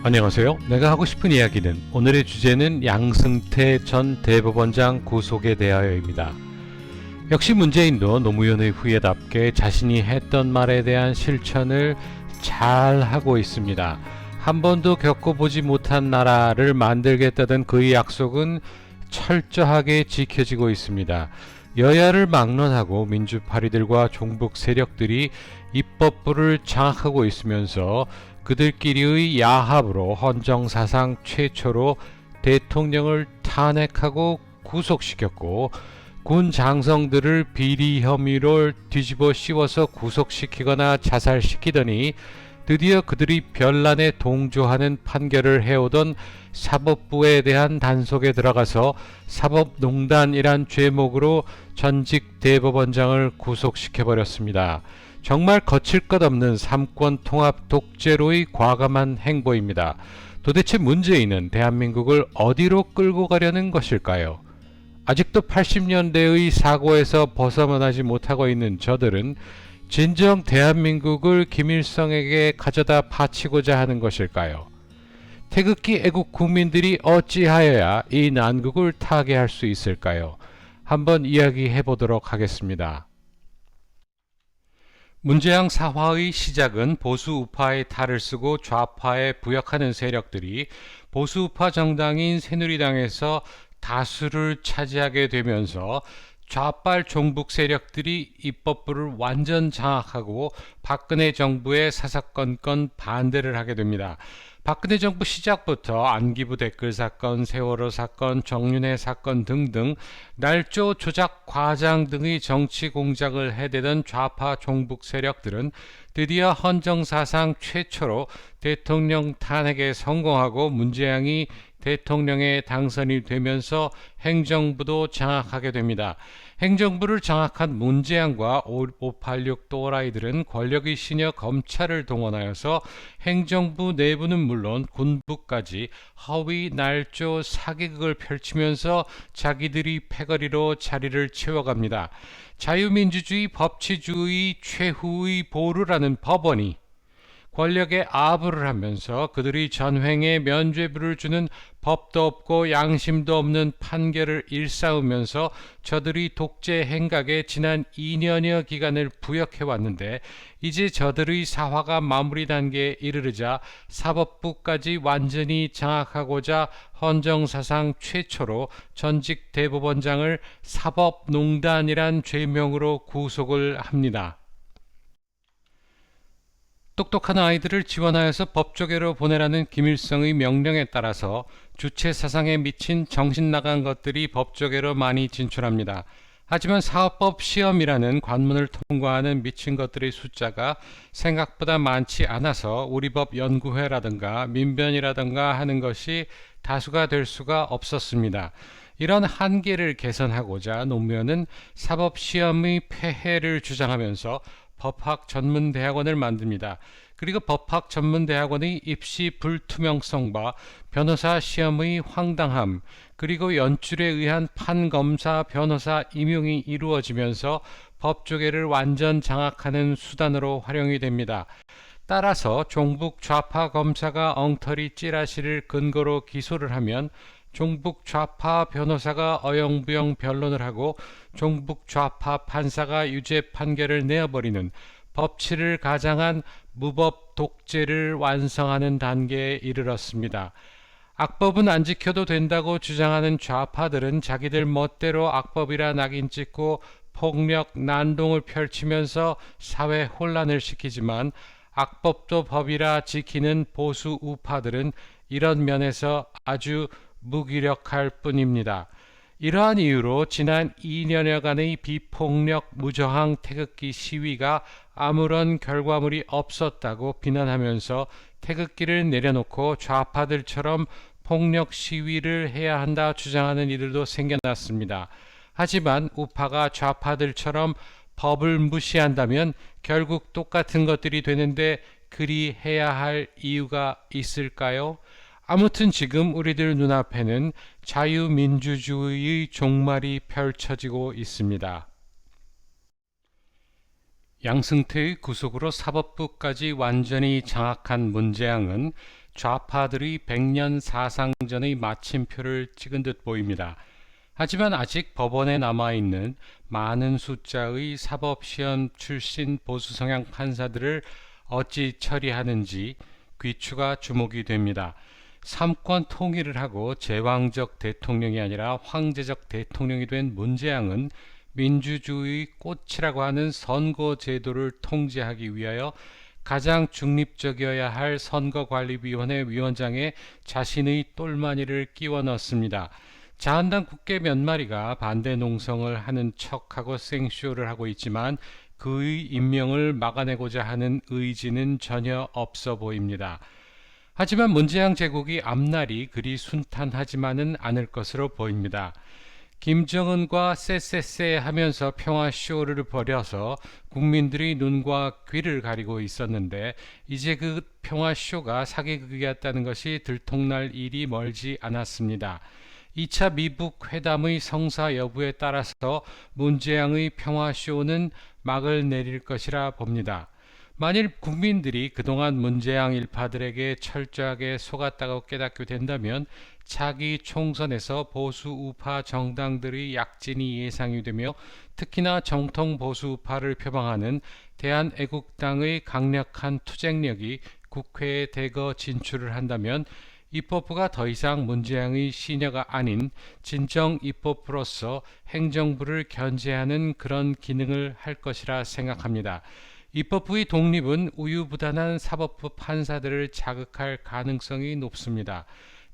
안녕하세요. 내가 하고 싶은 이야기는 오늘의 주제는 양승태 전 대법원장 구속에 대하여입니다. 역시 문재인도 노무현의 후예답게 자신이 했던 말에 대한 실천을 잘 하고 있습니다. 한 번도 겪어보지 못한 나라를 만들겠다던 그의 약속은 철저하게 지켜지고 있습니다. 여야를 막론하고 민주파리들과 종북 세력들이 입법부를 장악하고 있으면서 그들끼리의 야합으로 헌정사상 최초로 대통령을 탄핵하고 구속시켰고 군 장성들을 비리 혐의로 뒤집어 씌워서 구속시키거나 자살시키더니 드디어 그들이 별난에 동조하는 판결을 해오던 사법부에 대한 단속에 들어가서 사법농단이란 죄목으로 전직 대법원장을 구속시켜버렸습니다. 정말 거칠 것 없는 삼권 통합 독재로의 과감한 행보입니다. 도대체 문재인은 대한민국을 어디로 끌고 가려는 것일까요? 아직도 80년대의 사고에서 벗어나지 못하고 있는 저들은 진정 대한민국을 김일성에게 가져다 바치고자 하는 것일까요? 태극기 애국 국민들이 어찌하여야 이 난국을 타개할 수 있을까요? 한번 이야기해 보도록 하겠습니다. 문재양 사화의 시작은 보수 우파의 탈을 쓰고 좌파에 부역하는 세력들이 보수 우파 정당인 새누리당에서 다수를 차지하게 되면서 좌빨 종북 세력들이 입법부를 완전 장악하고 박근혜 정부의 사사건건 반대를 하게 됩니다. 박근혜 정부 시작부터 안기부 댓글 사건, 세월호 사건, 정윤회 사건 등등 날조 조작 과장 등의 정치 공작을 해대던 좌파 종북 세력들은 드디어 헌정사상 최초로 대통령 탄핵에 성공하고 문재양이 대통령에 당선이 되면서 행정부도 장악하게 됩니다. 행정부를 장악한 문재양과 586 또라이들은 권력의 시녀 검찰을 동원하여서 행정부 내부는 물론 군부까지 허위 날조 사기극을 펼치면서 자기들이 패거리로 자리를 채워갑니다. 자유민주주의 법치주의 최후의 보루라는 법원이 권력에 아부를 하면서 그들이 전횡에 면죄부를 주는 법도 없고 양심도 없는 판결을 일삼으면서 저들이 독재 행각에 지난 2년여 기간을 부역해 왔는데 이제 저들의 사화가 마무리 단계에 이르르자 사법부까지 완전히 장악하고자 헌정사상 최초로 전직 대법원장을 사법농단이란 죄명으로 구속을 합니다. 똑똑한 아이들을 지원하여서 법조계로 보내라는 김일성의 명령에 따라서 주체 사상에 미친 정신 나간 것들이 법조계로 많이 진출합니다. 하지만 사법법 시험이라는 관문을 통과하는 미친 것들의 숫자가 생각보다 많지 않아서 우리법 연구회라든가 민변이라든가 하는 것이 다수가 될 수가 없었습니다. 이런 한계를 개선하고자 노무현은 사법시험의 폐해를 주장하면서 법학전문대학원을 만듭니다. 그리고 법학전문대학원의 입시 불투명성과 변호사 시험의 황당함, 그리고 연출에 의한 판검사 변호사 임용이 이루어지면서 법조계를 완전 장악하는 수단으로 활용이 됩니다. 따라서 종북 좌파 검사가 엉터리 찌라시를 근거로 기소를 하면 종북 좌파 변호사가 어영부영 변론을 하고 종북 좌파 판사가 유죄 판결을 내어버리는 법치를 가장한 무법 독재를 완성하는 단계에 이르렀습니다. 악법은 안 지켜도 된다고 주장하는 좌파들은 자기들 멋대로 악법이라 낙인 찍고 폭력, 난동을 펼치면서 사회 혼란을 시키지만 악법도 법이라 지키는 보수 우파들은 이런 면에서 아주 무기력할 뿐입니다. 이러한 이유로 지난 2년여간의 비폭력 무저항 태극기 시위가 아무런 결과물이 없었다고 비난하면서 태극기를 내려놓고 좌파들처럼 폭력 시위를 해야 한다 주장하는 이들도 생겨났습니다. 하지만 우파가 좌파들처럼 법을 무시한다면 결국 똑같은 것들이 되는데 그리 해야 할 이유가 있을까요? 아무튼 지금 우리들 눈앞에는 자유민주주의의 종말이 펼쳐지고 있습니다. 양승태의 구속으로 사법부까지 완전히 장악한 문재양은 좌파들이 100년 사상전의 마침표를 찍은 듯 보입니다. 하지만 아직 법원에 남아있는 많은 숫자의 사법시험 출신 보수 성향 판사들을 어찌 처리하는지 귀추가 주목이 됩니다. 삼권 통일을 하고 제왕적 대통령이 아니라 황제적 대통령이 된 문재양은 민주주의 꽃이라고 하는 선거제도를 통제하기 위하여 가장 중립적이어야 할 선거관리위원회 위원장에 자신의 똘마니를 끼워 넣습니다. 자한당 국회 몇 마리가 반대 농성을 하는 척하고 생쇼를 하고 있지만 그의 임명을 막아내고자 하는 의지는 전혀 없어 보입니다. 하지만 문재양 제국이 앞날이 그리 순탄하지만은 않을 것으로 보입니다. 김정은과 쎄쎄쎄 하면서 평화쇼를 벌여서 국민들이 눈과 귀를 가리고 있었는데 이제 그 평화쇼가 사기극이었다는 것이 들통날 일이 멀지 않았습니다. 2차 미북 회담의 성사 여부에 따라서 문재양의 평화쇼는 막을 내릴 것이라 봅니다. 만일 국민들이 그동안 문재양 일파들에게 철저하게 속았다고 깨닫게 된다면 차기 총선에서 보수 우파 정당들의 약진이 예상이 되며 특히나 정통 보수 우파를 표방하는 대한애국당의 강력한 투쟁력이 국회에 대거 진출을 한다면 입법부가 더 이상 문재양의 시녀가 아닌 진정 입법부로서 행정부를 견제하는 그런 기능을 할 것이라 생각합니다. 입법부의 독립은 우유부단한 사법부 판사들을 자극할 가능성이 높습니다.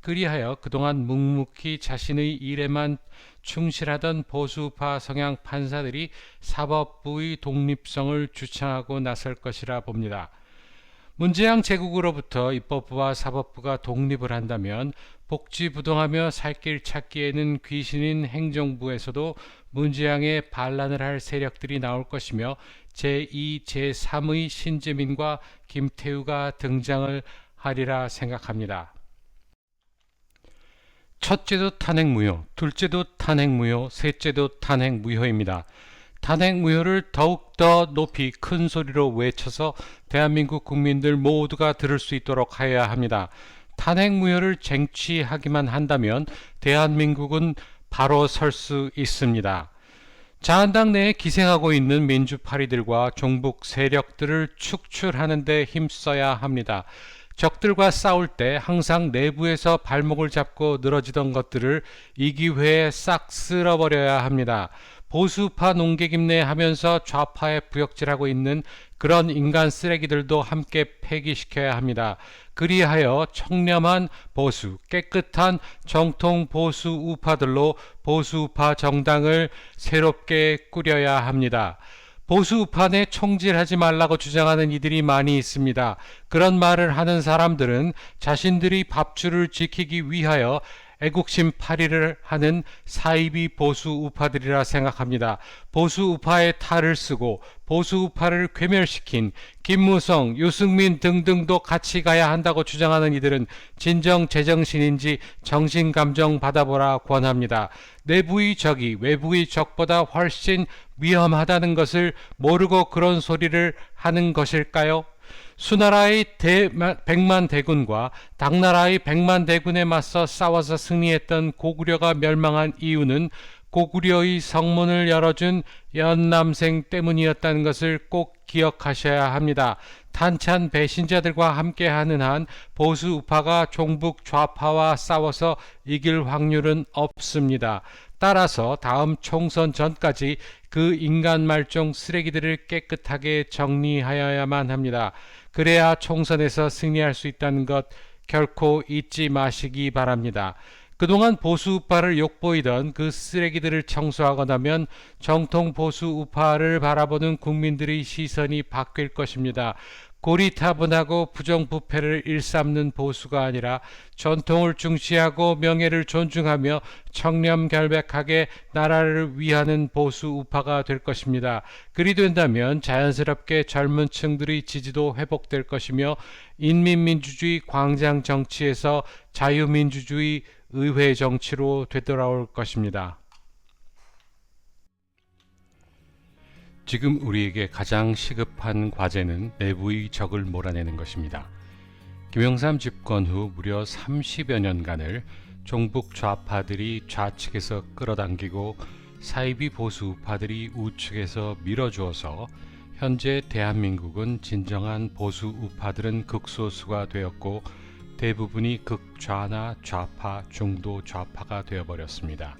그리하여 그동안 묵묵히 자신의 일에만 충실하던 보수파 성향 판사들이 사법부의 독립성을 주창하고 나설 것이라 봅니다. 문재양 제국으로부터 입법부와 사법부가 독립을 한다면 복지부동하며 살 길 찾기에는 귀신인 행정부에서도 문재양의 반란을 할 세력들이 나올 것이며 제2, 제3의 신재민과 김태우가 등장을 하리라 생각합니다. 첫째도 탄핵 무효, 둘째도 탄핵 무효, 셋째도 탄핵 무효입니다. 탄핵 무효를 더욱더 높이 큰 소리로 외쳐서 대한민국 국민들 모두가 들을 수 있도록 하여야 합니다. 탄핵 무효를 쟁취하기만 한다면 대한민국은 바로 설 수 있습니다. 자한당 내에 기생하고 있는 민주파리들과 종북 세력들을 축출하는 데 힘써야 합니다. 적들과 싸울 때 항상 내부에서 발목을 잡고 늘어지던 것들을 이 기회에 싹 쓸어버려야 합니다. 보수파 농객임내 하면서 좌파에 부역질하고 있는 그런 인간 쓰레기들도 함께 폐기시켜야 합니다. 그리하여 청렴한 보수, 깨끗한 정통 보수 우파들로 보수 우파 정당을 새롭게 꾸려야 합니다. 보수 우파 내 총질하지 말라고 주장하는 이들이 많이 있습니다. 그런 말을 하는 사람들은 자신들이 밥줄을 지키기 위하여 애국심 파리를 하는 사이비 보수 우파들이라 생각합니다. 보수 우파의 탈을 쓰고 보수 우파를 괴멸시킨 김무성, 유승민 등등도 같이 가야 한다고 주장하는 이들은 진정 제정신인지 정신감정 받아보라 권합니다. 내부의 적이 외부의 적보다 훨씬 위험하다는 것을 모르고 그런 소리를 하는 것일까요? 수나라의 백만 대군과 당나라의 백만 대군에 맞서 싸워서 승리했던 고구려가 멸망한 이유는 고구려의 성문을 열어준 연남생 때문이었다는 것을 꼭 기억하셔야 합니다. 탄찬 배신자들과 함께하는 한 보수 우파가 종북 좌파와 싸워서 이길 확률은 없습니다. 따라서 다음 총선 전까지 그 인간 말종 쓰레기들을 깨끗하게 정리하여야만 합니다. 그래야 총선에서 승리할 수 있다는 것 결코 잊지 마시기 바랍니다. 그동안 보수 우파를 욕보이던 그 쓰레기들을 청소하고 나면 정통 보수 우파를 바라보는 국민들의 시선이 바뀔 것입니다. 고리타분하고 부정부패를 일삼는 보수가 아니라 전통을 중시하고 명예를 존중하며 청렴결백하게 나라를 위하는 보수 우파가 될 것입니다. 그리 된다면 자연스럽게 젊은 층들의 지지도 회복될 것이며 인민민주주의 광장 정치에서 자유민주주의 의회 정치로 되돌아올 것입니다. 지금 우리에게 가장 시급한 과제는 내부의 적을 몰아내는 것입니다. 김영삼 집권 후 무려 30여 년간을 종북 좌파들이 좌측에서 끌어당기고 사이비 보수 우파들이 우측에서 밀어주어서 현재 대한민국은 진정한 보수 우파들은 극소수가 되었고 대부분이 극좌나 좌파, 중도 좌파가 되어버렸습니다.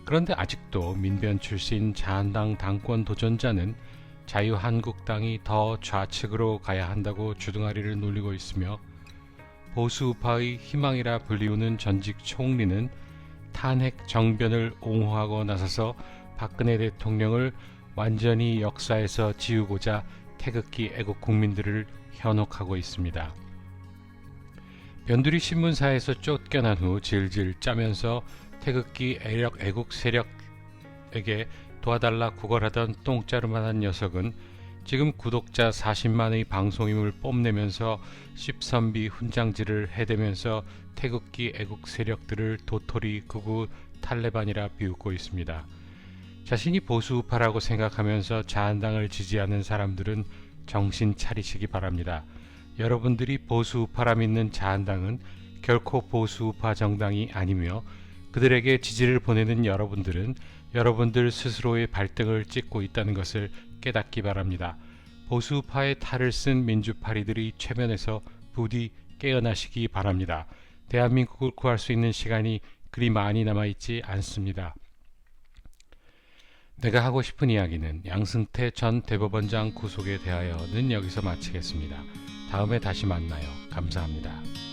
그런데 아직도 민변 출신 자한당 당권 도전자는 자유한국당이 더 좌측으로 가야 한다고 주둥아리를 놀리고 있으며 보수우파의 희망이라 불리우는 전직 총리는 탄핵 정변을 옹호하고 나서서 박근혜 대통령을 완전히 역사에서 지우고자 태극기 애국 국민들을 현혹하고 있습니다. 변두리 신문사에서 쫓겨난 후 질질 짜면서 태극기 애국 세력에게 도와달라 구걸하던 똥자루만한 녀석은 지금 구독자 40만의 방송임을 뽐내면서 십선비 훈장질을 해대면서 태극기 애국 세력들을 도토리 극우 탈레반이라 비웃고 있습니다. 자신이 보수우파라고 생각하면서 자한당을 지지하는 사람들은 정신 차리시기 바랍니다. 여러분들이 보수우파라 믿는 자한당은 결코 보수우파 정당이 아니며 그들에게 지지를 보내는 여러분들은 여러분들 스스로의 발등을 찍고 있다는 것을 깨닫기 바랍니다. 보수파의 탈을 쓴 민주파리들이 최면에서 부디 깨어나시기 바랍니다. 대한민국을 구할 수 있는 시간이 그리 많이 남아있지 않습니다. 내가 하고 싶은 이야기는 양승태 전 대법원장 구속에 대하여는 여기서 마치겠습니다. 다음에 다시 만나요. 감사합니다.